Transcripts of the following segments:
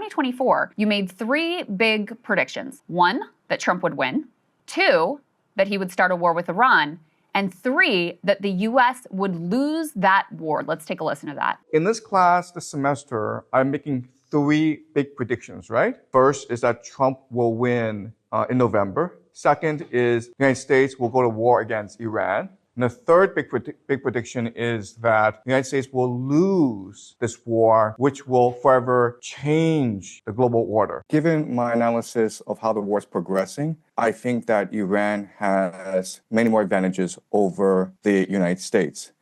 2024, you made three big predictions. One, that Trump would win. Two, that he would start a war with Iran. And three, that the US would lose that war. Let's take a listen to that. In this class this semester, I'm making three big predictions, right? First is that Trump will win in November. Second is the United States will go to war against Iran. And the third big prediction is that the United States will lose this war, which will forever change the global order. Given my analysis of how the war is progressing, I think that Iran has many more advantages over the United States.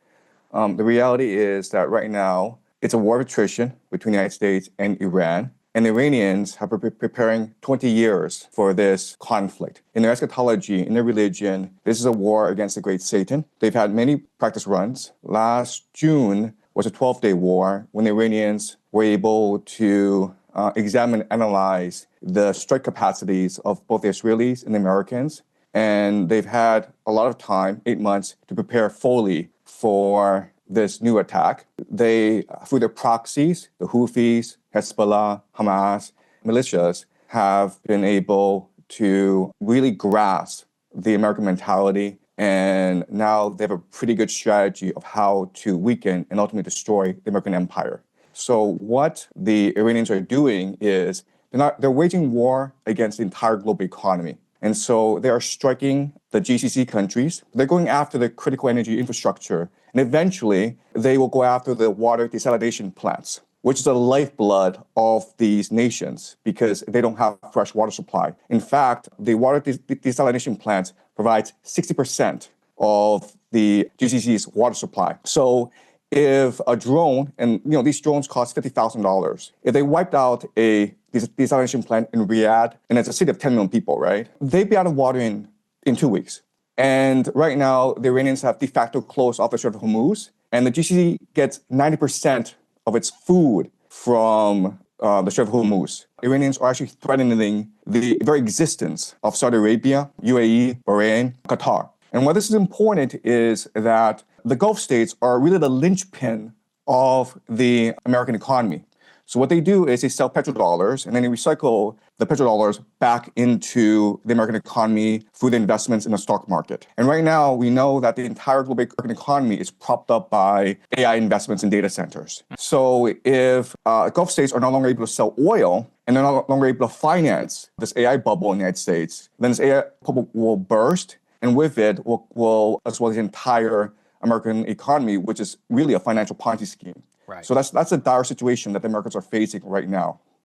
The reality is that right now, it's a war of attrition between the United States and Iran. And the Iranians have been preparing 20 years for this conflict. In their eschatology, in their religion, this is a war against the great Satan. They've had many practice runs. Last June was a 12-day war when the Iranians were able to examine and analyze the strike capacities of both the Israelis and the Americans. And they've had a lot of time, 8 months, to prepare fully for this new attack. They, through their proxies, the Houthis, Hezbollah, Hamas, militias, have been able to really grasp the American mentality. And now they have a pretty good strategy of how to weaken and ultimately destroy the American empire. So what the Iranians are doing is they're waging war against the entire global economy. And so they are striking the GCC countries. They're going after the critical energy infrastructure. And eventually, they will go after the water desalination plants, which is the lifeblood of these nations because they don't have fresh water supply. In fact, the water desalination plants provides 60% of the GCC's water supply. So if a drone, and these drones cost $50,000, if they wiped out a desalination plant in Riyadh, and it's a city of 10 million people, right? They'd be out of water in 2 weeks. And right now, the Iranians have de facto closed off the Strait of Hormuz, and the GCC gets 90% of its food from the Strait of Hormuz. Iranians are actually threatening the very existence of Saudi Arabia, UAE, Bahrain, Qatar. And why this is important is that the Gulf states are really the linchpin of the American economy. So what they do is they sell petrodollars and then they recycle the petrodollars back into the American economy through the investments in the stock market. And right now, we know that the entire global American economy is propped up by AI investments in data centers. So if Gulf states are no longer able to sell oil and they're no longer able to finance this AI bubble in the United States, then this AI bubble will burst, and with it will as well as the entire American economy, which is really a financial Ponzi scheme. Right. So that's a dire situation that the Americans are facing right now.